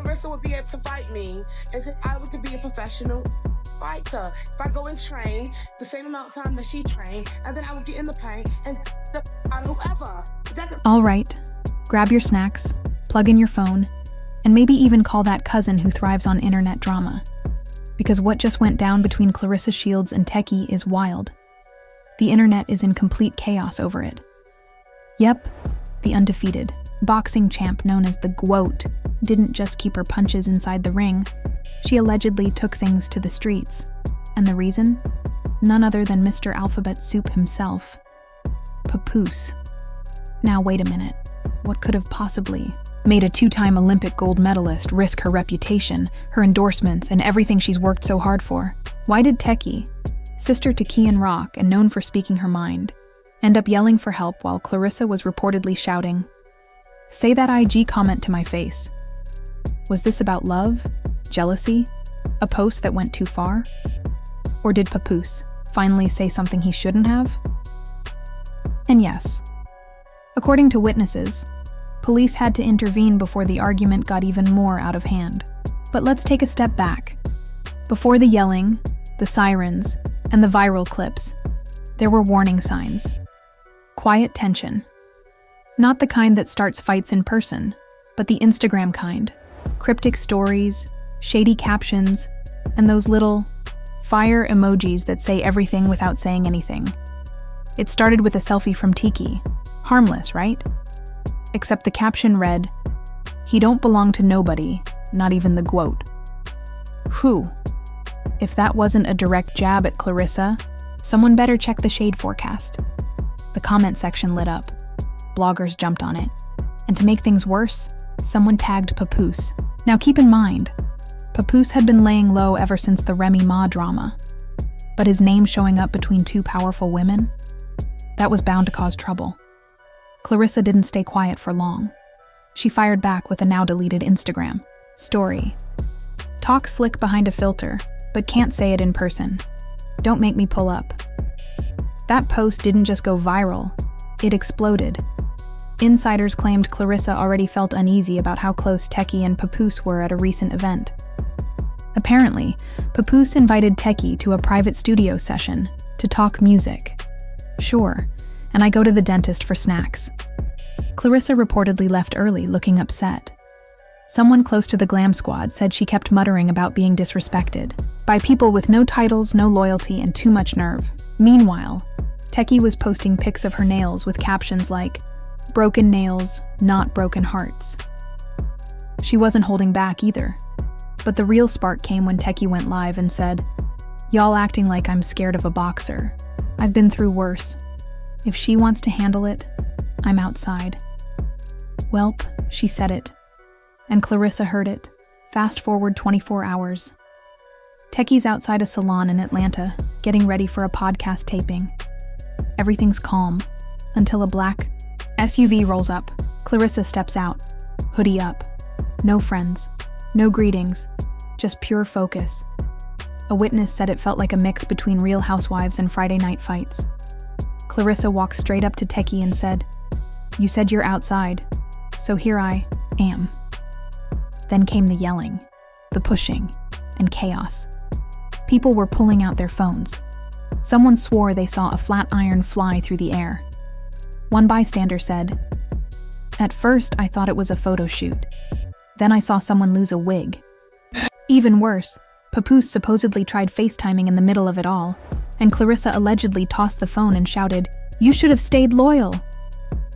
Claressa would be able to fight me as if I was to be a professional fighter. If I go and train the same amount of time that she trained, and then I would get in the paint and out whoever. All right, grab your snacks, plug in your phone, and maybe even call that cousin who thrives on internet drama. Because what just went down between Claressa Shields and Tesehki is wild. The internet is in complete chaos over it. Yep, the undefeated boxing champ known as the GWOAT didn't just keep her punches inside the ring, she allegedly took things to the streets. And the reason? None other than Mr. Alphabet Soup himself, Papoose. Now wait a minute, what could have possibly made a two-time Olympic gold medalist risk her reputation, her endorsements, and everything she's worked so hard for? Why did Tesehki, sister to Kian Rock and known for speaking her mind, end up yelling for help while Claressa was reportedly shouting, "Say that IG comment to my face"? Was this about love? Jealousy? A post that went too far? Or did Papoose finally say something he shouldn't have? And yes, according to witnesses, police had to intervene before the argument got even more out of hand. But let's take a step back. Before the yelling, the sirens, and the viral clips, there were warning signs. Quiet tension. Not the kind that starts fights in person, but the Instagram kind. Cryptic stories, shady captions, and those little fire emojis that say everything without saying anything. It started with a selfie from Tesehki. Harmless, right? Except the caption read, "He don't belong to nobody, not even the GWOAT." Whew. If that wasn't a direct jab at Claressa, someone better check the shade forecast. The comment section lit up. Bloggers jumped on it. And to make things worse, someone tagged Papoose. Now keep in mind, Papoose had been laying low ever since the Remy Ma drama. But his name showing up between two powerful women? That was bound to cause trouble. Claressa didn't stay quiet for long. She fired back with a now-deleted Instagram story. Talk slick behind a filter, but can't say it in person. Don't make me pull up. That post didn't just go viral, it exploded. Insiders claimed Claressa already felt uneasy about how close Tesehki and Papoose were at a recent event. Apparently, Papoose invited Tesehki to a private studio session to talk music. Sure, and I go to the dentist for snacks. Claressa reportedly left early, looking upset. Someone close to the glam squad said she kept muttering about being disrespected by people with no titles, no loyalty, and too much nerve. Meanwhile, Tesehki was posting pics of her nails with captions like, "Broken nails, not broken hearts." She wasn't holding back either. But the real spark came when Tesehki went live and said, "Y'all acting like I'm scared of a boxer. I've been through worse. If she wants to handle it, I'm outside." Welp, she said it. And Claressa heard it. Fast forward 24 hours. Tesehki's outside a salon in Atlanta, getting ready for a podcast taping. Everything's calm, until a black SUV rolls up. Claressa steps out, hoodie up. No friends, no greetings, just pure focus. A witness said it felt like a mix between Real Housewives and Friday Night Fights. Claressa walked straight up to Tesehki and said, "You said you're outside, so here I am." Then came the yelling, the pushing, and chaos. People were pulling out their phones. Someone swore they saw a flat iron fly through the air. One bystander said, "At first I thought it was a photo shoot. Then I saw someone lose a wig." Even worse, Papoose supposedly tried FaceTiming in the middle of it all, and Claressa allegedly tossed the phone and shouted, "You should have stayed loyal."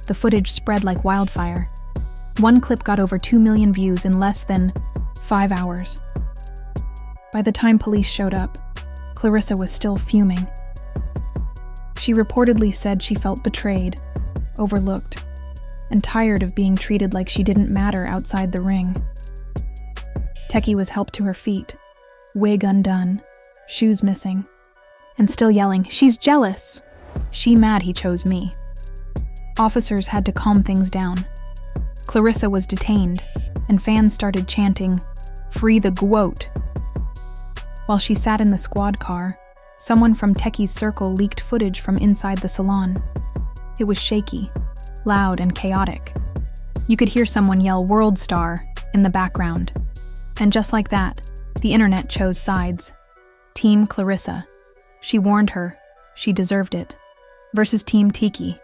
The footage spread like wildfire. One clip got over 2 million views in less than 5 hours. By the time police showed up, Claressa was still fuming. She reportedly said she felt betrayed, overlooked, and tired of being treated like she didn't matter outside the ring. Tesehki was helped to her feet, wig undone, shoes missing, and still yelling, "She's jealous! She mad he chose me." Officers had to calm things down. Claressa was detained, and fans started chanting, "Free the GWOAT." While she sat in the squad car, someone from Tesehki's circle leaked footage from inside the salon. It was shaky, loud, and chaotic. You could hear someone yell "World Star" in the background, And just like that, the internet chose sides. Team Claressa. She warned her. She deserved it. Versus Team Tiki.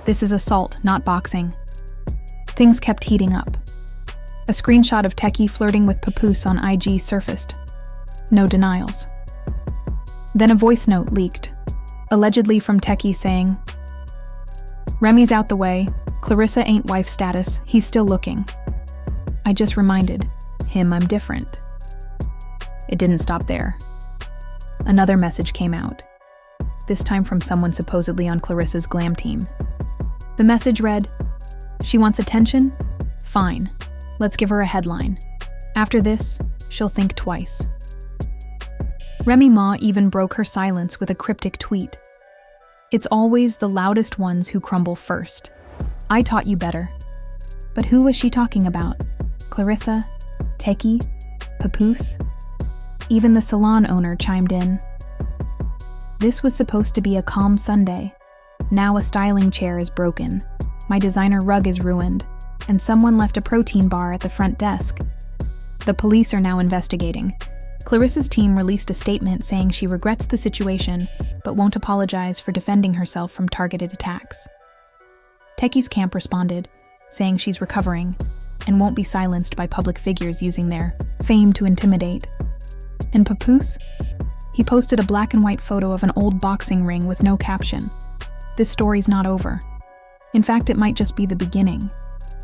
This is assault, not boxing. Things kept heating up. A screenshot of Tesehki flirting with Papoose on IG surfaced. No denials. Then a voice note leaked, allegedly from Tesehki saying, "Remy's out the way, Claressa ain't wife status, he's still looking. I just reminded him I'm different." It didn't stop there. Another message came out, this time from someone supposedly on Claressa's glam team. The message read, "She wants attention? Fine. Let's give her a headline. After this, she'll think twice." Remy Ma even broke her silence with a cryptic tweet. "It's always the loudest ones who crumble first. I taught you better." But who was she talking about? Claressa? Tesehki? Papoose? Even the salon owner chimed in. "This was supposed to be a calm Sunday. Now a styling chair is broken. My designer rug is ruined. And someone left a protein bar at the front desk." The police are now investigating. Claressa's team released a statement saying she regrets the situation, but won't apologize for defending herself from targeted attacks. Tesehki's camp responded, saying she's recovering and won't be silenced by public figures using their fame to intimidate. And Papoose? He posted a black and white photo of an old boxing ring with no caption. This story's not over. In fact, it might just be the beginning.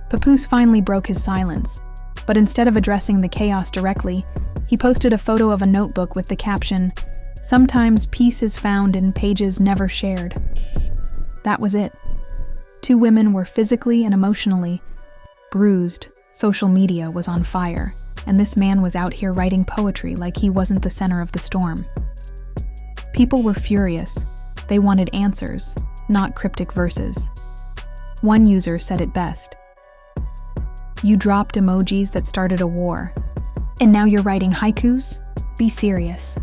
Papoose finally broke his silence, but instead of addressing the chaos directly, he posted a photo of a notebook with the caption, "Sometimes peace is found in pages never shared." That was it. Two women were physically and emotionally bruised. Social media was on fire, and this man was out here writing poetry like he wasn't the center of the storm. People were furious. They wanted answers, not cryptic verses. One user said it best. "You dropped emojis that started a war, and now you're writing haikus? Be serious."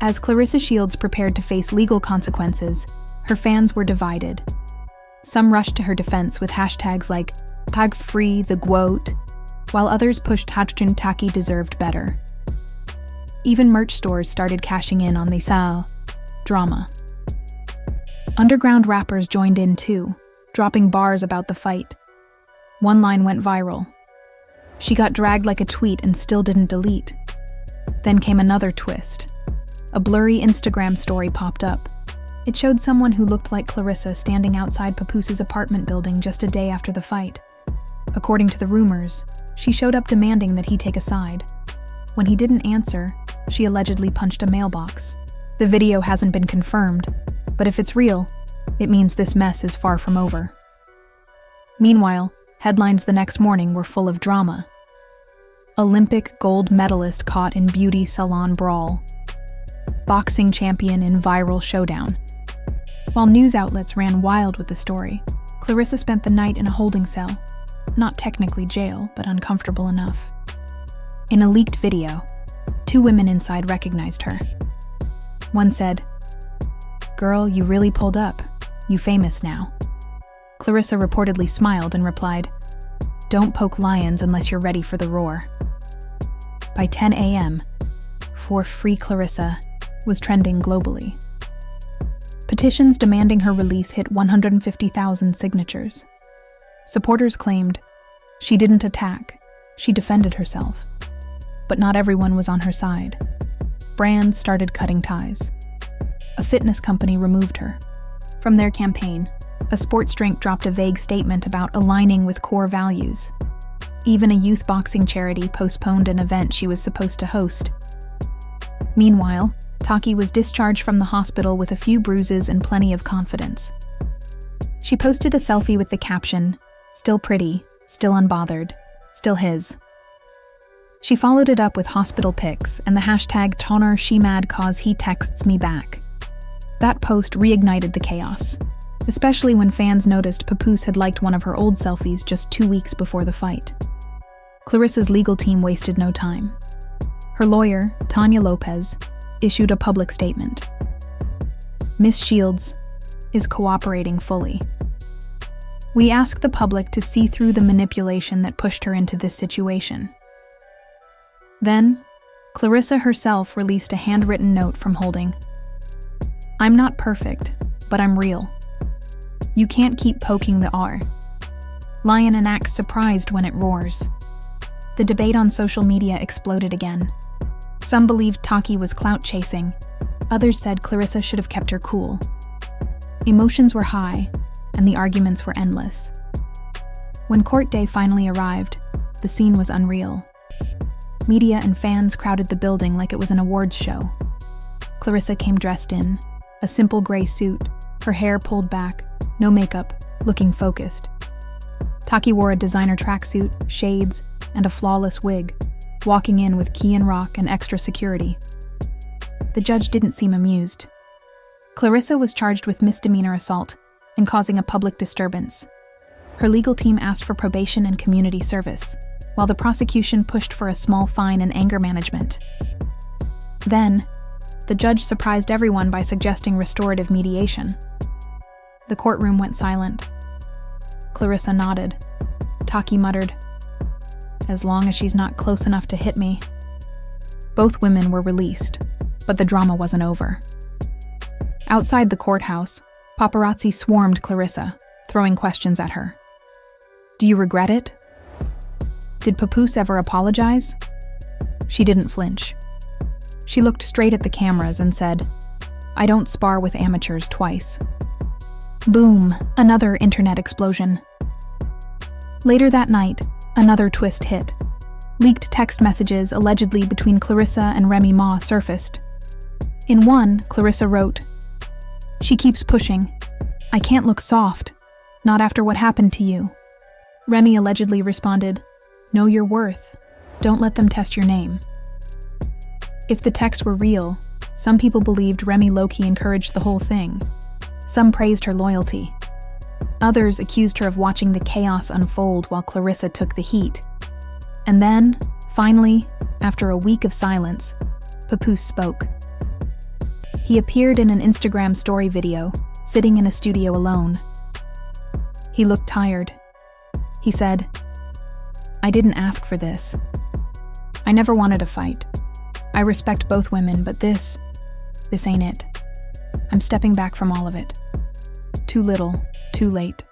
As Claressa Shields prepared to face legal consequences, her fans were divided. Some rushed to her defense with hashtags like "Tag free the Guote," while others pushed hashtag Taki deserved better. Even merch stores started cashing in on the Sao drama. Underground rappers joined in too, dropping bars about the fight. One line went viral. "She got dragged like a tweet and still didn't delete." Then came another twist. A blurry Instagram story popped up. It showed someone who looked like Claressa standing outside Papoose's apartment building just a day after the fight. According to the rumors, she showed up demanding that he take a side. When he didn't answer, she allegedly punched a mailbox. The video hasn't been confirmed, but if it's real, it means this mess is far from over. Meanwhile, headlines the next morning were full of drama. Olympic gold medalist caught in beauty salon brawl. Boxing champion in viral showdown. While news outlets ran wild with the story, Claressa spent the night in a holding cell. Not technically jail, but uncomfortable enough. In a leaked video, two women inside recognized her. One said, "Girl, you really pulled up. You famous now." Claressa reportedly smiled and replied, "Don't poke lions unless you're ready for the roar." By 10 a.m., "For Free Claressa" was trending globally. Petitions demanding her release hit 150,000 signatures. Supporters claimed, "She didn't attack, she defended herself." But not everyone was on her side. Brands started cutting ties. A fitness company removed her. From their campaign, a sports drink dropped a vague statement about aligning with core values. Even a youth boxing charity postponed an event she was supposed to host. Meanwhile, Taki was discharged from the hospital with a few bruises and plenty of confidence. She posted a selfie with the caption, "Still pretty, still unbothered, still his." She followed it up with hospital pics and the hashtag "Toner she mad cause he texts me back." That post reignited the chaos, especially when fans noticed Papoose had liked one of her old selfies just 2 weeks before the fight. Claressa's legal team wasted no time. Her lawyer, Tanya Lopez, issued a public statement. Miss Shields is cooperating fully. "We ask the public to see through the manipulation that pushed her into this situation. Then, Claressa herself released a handwritten note from Holding. "I'm not perfect, but I'm real. You can't keep poking the R. Lion and acts surprised when it roars." The debate on social media exploded again. Some believed Taki was clout chasing. Others said Claressa should have kept her cool. Emotions were high, and the arguments were endless. When court day finally arrived, the scene was unreal. Media and fans crowded the building like it was an awards show. Claressa came dressed in a simple gray suit, her hair pulled back, no makeup, looking focused. Taki wore a designer tracksuit, shades, and a flawless wig, walking in with key and rock and extra security. The judge didn't seem amused. Claressa was charged with misdemeanor assault and causing a public disturbance. Her legal team asked for probation and community service, while the prosecution pushed for a small fine and anger management. Then, the judge surprised everyone by suggesting restorative mediation. The courtroom went silent. Claressa nodded. Taki muttered, "As long as she's not close enough to hit me." Both women were released, but the drama wasn't over. Outside the courthouse, paparazzi swarmed Claressa, throwing questions at her. "Do you regret it? Did Papoose ever apologize?" She didn't flinch. She looked straight at the cameras and said, "I don't spar with amateurs twice." Boom, another internet explosion. Later that night, another twist hit. Leaked text messages allegedly between Claressa and Remy Ma surfaced. In one, Claressa wrote, "She keeps pushing. I can't look soft. Not after what happened to you." Remy allegedly responded, "Know your worth. Don't let them test your name." If the texts were real, some people believed Remy low-key encouraged the whole thing. Some praised her loyalty. Others accused her of watching the chaos unfold while Claressa took the heat. And then, finally, after a week of silence, Papoose spoke. He appeared in an Instagram story video, sitting in a studio alone. He looked tired. He said, "I didn't ask for this. I never wanted a fight. I respect both women, but this ain't it. I'm stepping back from all of it. Too little, too late."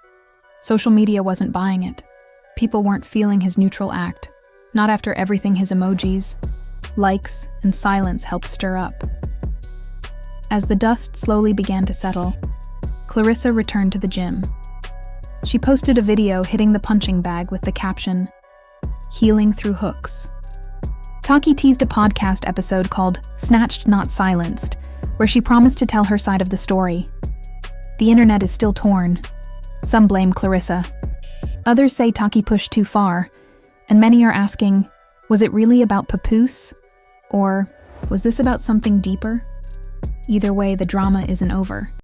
Social media wasn't buying it. People weren't feeling his neutral act, not after everything his emojis, likes, and silence helped stir up. As the dust slowly began to settle, Claressa returned to the gym. She posted a video hitting the punching bag with the caption, "Healing Through Hooks." Taki teased a podcast episode called Snatched Not Silenced, where she promised to tell her side of the story. The internet is still torn. Some blame Claressa. Others say Taki pushed too far, and many are asking, was it really about Papoose? Or was this about something deeper? Either way, the drama isn't over.